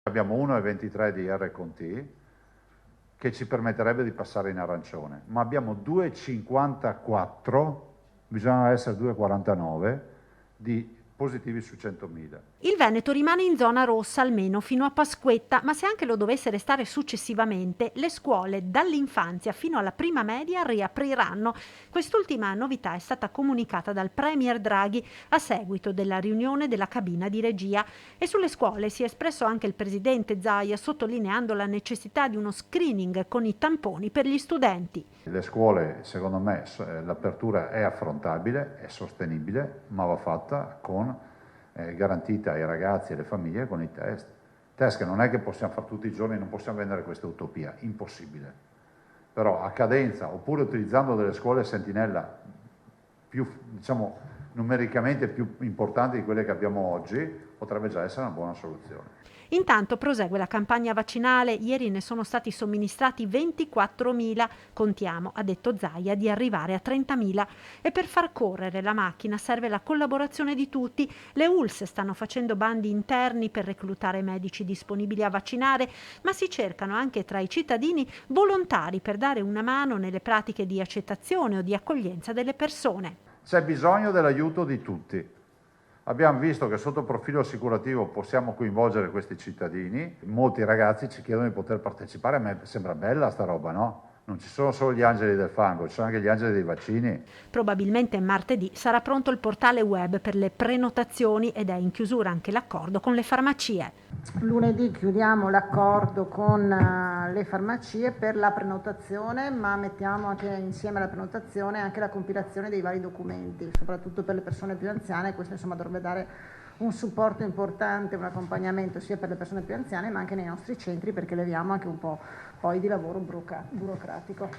Abbiamo 1,23 di R/T che ci permetterebbe di passare in arancione, ma abbiamo 2,54, bisogna essere 2,49 di positivi su 100.000. Il Veneto rimane in zona rossa almeno fino a Pasquetta, ma se anche lo dovesse restare successivamente, le scuole dall'infanzia fino alla prima media riapriranno. Quest'ultima novità è stata comunicata dal Premier Draghi a seguito della riunione della cabina di regia e sulle scuole si è espresso anche il presidente Zaia sottolineando la necessità di uno screening con i tamponi per gli studenti. Le scuole, secondo me, l'apertura è affrontabile, è sostenibile, ma va fatta con garantita ai ragazzi e alle famiglie con i test. Test che non è che possiamo fare tutti i giorni, non possiamo vendere questa utopia, impossibile. Però a cadenza, oppure utilizzando delle scuole sentinella più, diciamo, numericamente più importanti di quelle che abbiamo oggi, potrebbe già essere una buona soluzione. Intanto prosegue la campagna vaccinale, ieri ne sono stati somministrati 24.000, contiamo, ha detto Zaia, di arrivare a 30.000 e per far correre la macchina serve la collaborazione di tutti. Le ULSS stanno facendo bandi interni per reclutare medici disponibili a vaccinare, ma si cercano anche tra i cittadini volontari per dare una mano nelle pratiche di accettazione o di accoglienza delle persone. C'è bisogno dell'aiuto di tutti. Abbiamo visto che sotto il profilo assicurativo possiamo coinvolgere questi cittadini. Molti ragazzi ci chiedono di poter partecipare, a me sembra bella sta roba, no? Non ci sono solo gli angeli del fango, ci sono anche gli angeli dei vaccini. Probabilmente martedì sarà pronto il portale web per le prenotazioni ed è in chiusura anche l'accordo con le farmacie. Lunedì chiudiamo l'accordo con le farmacie per la prenotazione, ma mettiamo anche insieme alla prenotazione anche la compilazione dei vari documenti, soprattutto per le persone più anziane. Questo insomma dovrebbe dare un supporto importante, un accompagnamento sia per le persone più anziane ma anche nei nostri centri, perché leviamo anche un po' poi di lavoro burocratico.